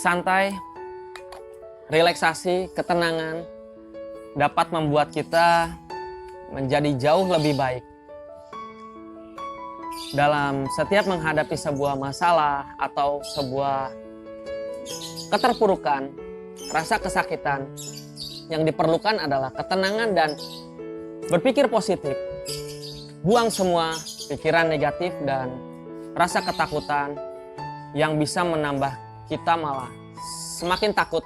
santai, relaksasi, ketenangan dapat membuat kita menjadi jauh lebih baik. Dalam setiap menghadapi sebuah masalah atau sebuah keterpurukan, rasa kesakitan, yang diperlukan adalah ketenangan dan berpikir positif. Buang semua pikiran negatif dan rasa ketakutan yang bisa menambah kita malah semakin takut.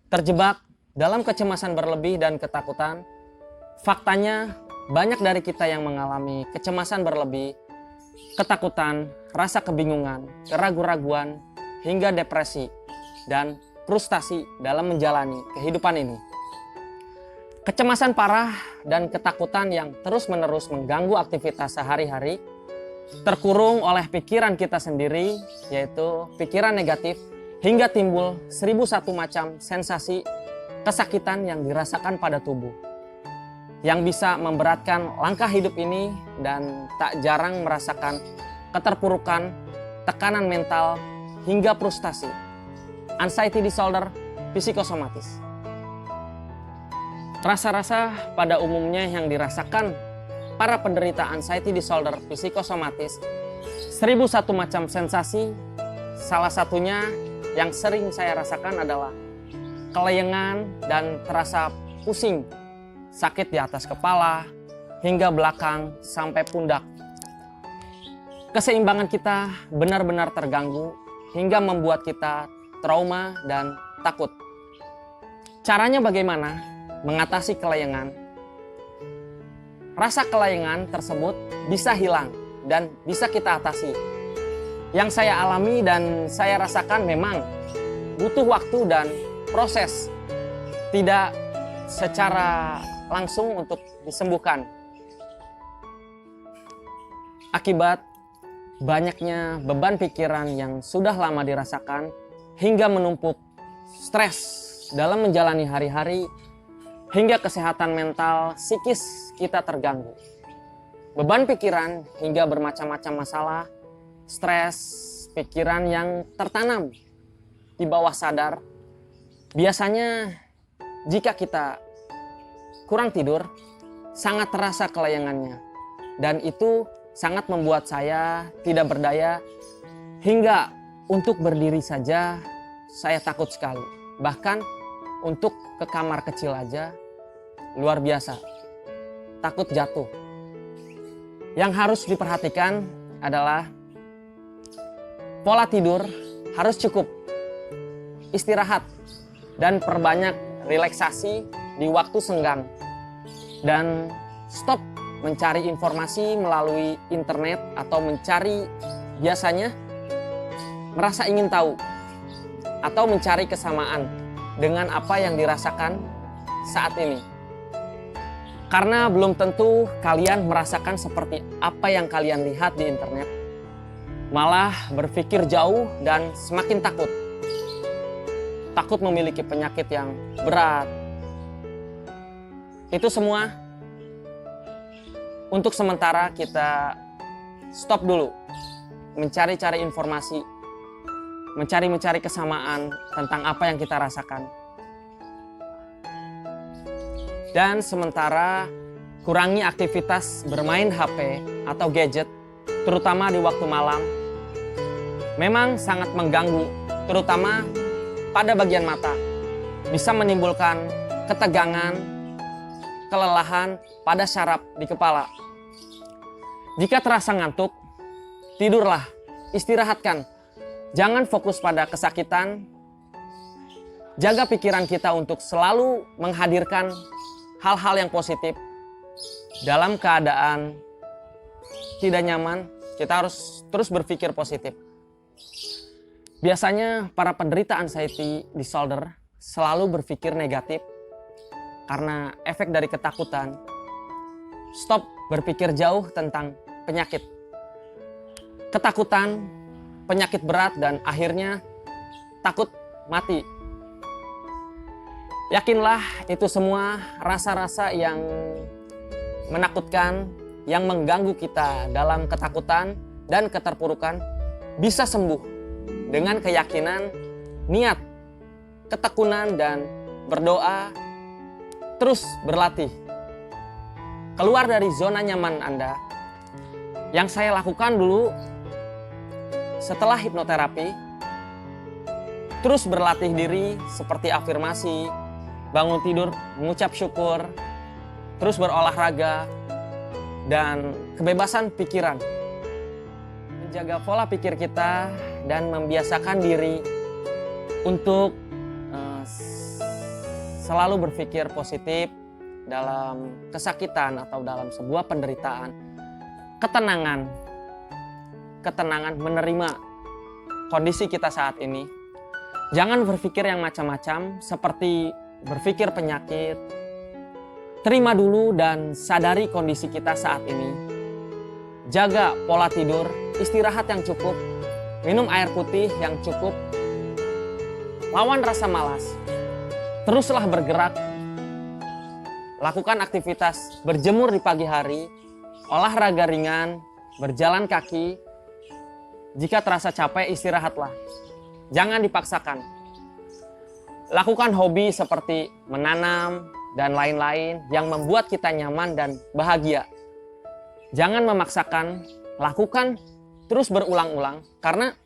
Terjebak dalam kecemasan berlebih dan ketakutan, faktanya banyak dari kita yang mengalami kecemasan berlebih, ketakutan, rasa kebingungan, keraguan-raguan, hingga depresi dan frustasi dalam menjalani kehidupan ini. Kecemasan parah dan ketakutan yang terus-menerus mengganggu aktivitas sehari-hari, terkurung oleh pikiran kita sendiri, yaitu pikiran negatif, hingga timbul 1001 macam sensasi kesakitan yang dirasakan pada tubuh, yang bisa memberatkan langkah hidup ini dan tak jarang merasakan keterpurukan, tekanan mental, hingga frustasi, anxiety disorder psikosomatis. Rasa-rasa pada umumnya yang dirasakan para penderita anxiety disorder psikosomatis, 1001 macam sensasi, salah satunya yang sering saya rasakan adalah kelayangan dan terasa pusing, sakit di atas kepala, hingga belakang sampai pundak. Keseimbangan kita benar-benar terganggu hingga membuat kita trauma dan takut. Caranya bagaimana mengatasi kelayangan? Rasa kelayangan tersebut bisa hilang dan bisa kita atasi. Yang saya alami dan saya rasakan memang butuh waktu dan proses, tidak secara langsung untuk disembuhkan. Akibat banyaknya beban pikiran yang sudah lama dirasakan hingga menumpuk stres dalam menjalani hari-hari, hingga kesehatan mental psikis kita terganggu. Beban pikiran hingga bermacam-macam masalah, stres, pikiran yang tertanam di bawah sadar. Biasanya jika kita kurang tidur, sangat terasa kelayangannya. Dan itu sangat membuat saya tidak berdaya, hingga untuk berdiri saja saya takut sekali. Bahkan untuk ke kamar kecil aja luar biasa, takut jatuh. Yang harus diperhatikan adalah pola tidur harus cukup, istirahat, dan perbanyak relaksasi di waktu senggang. Dan stop mencari informasi melalui internet atau mencari biasanya merasa ingin tahu atau mencari kesamaan dengan apa yang dirasakan saat ini. Karena belum tentu kalian merasakan seperti apa yang kalian lihat di internet. Malah berpikir jauh dan semakin takut. Takut memiliki penyakit yang berat. Itu semua untuk sementara kita stop dulu. Mencari-cari informasi. Mencari kesamaan tentang apa yang kita rasakan. Dan sementara kurangi aktivitas bermain HP atau gadget, terutama di waktu malam. Memang sangat mengganggu, terutama pada bagian mata. Bisa menimbulkan ketegangan, kelelahan pada syaraf di kepala. Jika terasa ngantuk, tidurlah istirahatkan. Jangan fokus pada kesakitan. Jaga pikiran kita untuk selalu menghadirkan hal-hal yang positif. Dalam keadaan tidak nyaman, kita harus terus berpikir positif. Biasanya para penderita anxiety disorder selalu berpikir negatif karena efek dari ketakutan. Stop berpikir jauh tentang penyakit. Ketakutan, penyakit berat, dan akhirnya takut mati. Yakinlah itu semua rasa-rasa yang menakutkan, yang mengganggu kita dalam ketakutan dan keterpurukan bisa sembuh dengan keyakinan, niat, ketekunan, dan berdoa, terus berlatih. Keluar dari zona nyaman Anda. Yang saya lakukan dulu setelah hipnoterapi, terus berlatih diri seperti afirmasi, bangun tidur, mengucap syukur, terus berolahraga, dan kebebasan pikiran. Menjaga pola pikir kita dan membiasakan diri untuk selalu berpikir positif dalam kesakitan atau dalam sebuah penderitaan. Ketenangan menerima kondisi kita saat ini. Jangan berpikir yang macam-macam seperti berpikir penyakit. Terima dulu dan sadari kondisi kita saat ini. Jaga pola tidur, istirahat yang cukup, minum air putih yang cukup. Lawan rasa malas. Teruslah bergerak. Lakukan aktivitas berjemur di pagi hari, olahraga ringan, berjalan kaki. Jika terasa capek, istirahatlah. Jangan dipaksakan. Lakukan hobi seperti menanam dan lain-lain yang membuat kita nyaman dan bahagia. Jangan memaksakan, lakukan terus berulang-ulang, karena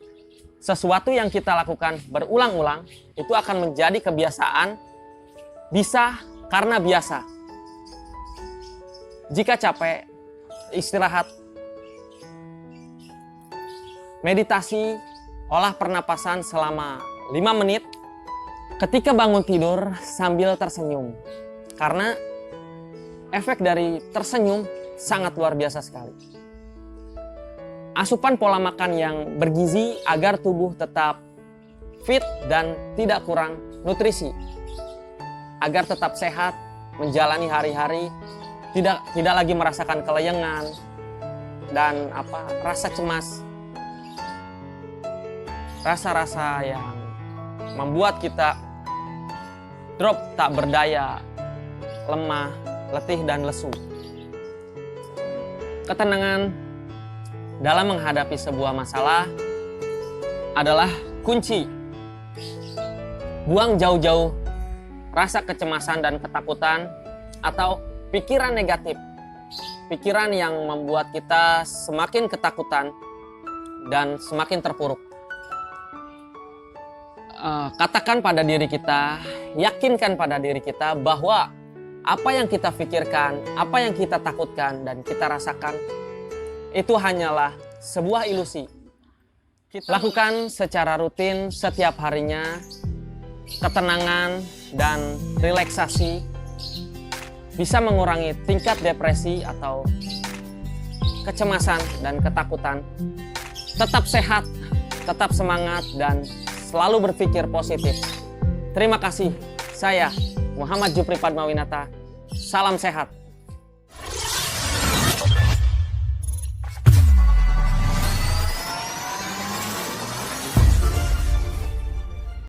sesuatu yang kita lakukan berulang-ulang itu akan menjadi kebiasaan, bisa karena biasa. Jika capek, istirahat. Meditasi, olah pernapasan selama 5 menit. Ketika bangun tidur sambil tersenyum. Karena efek dari tersenyum sangat luar biasa sekali. Asupan pola makan yang bergizi agar tubuh tetap fit dan tidak kurang nutrisi. Agar tetap sehat, menjalani hari-hari, tidak lagi merasakan kelayangan dan rasa cemas. Rasa-rasa yang membuat kita drop, tak berdaya, lemah, letih, dan lesu. Ketenangan dalam menghadapi sebuah masalah adalah kunci. Buang jauh-jauh rasa kecemasan dan ketakutan atau pikiran negatif. Pikiran yang membuat kita semakin ketakutan dan semakin terpuruk. Katakan pada diri kita, yakinkan pada diri kita bahwa apa yang kita pikirkan, apa yang kita takutkan dan kita rasakan itu hanyalah sebuah ilusi. Kita lakukan secara rutin setiap harinya. Ketenangan dan relaksasi bisa mengurangi tingkat depresi atau kecemasan dan ketakutan. Tetap sehat, tetap semangat, dan selalu berpikir positif. Terima kasih. Saya Muhammad Jupri Padmawinata. Salam sehat.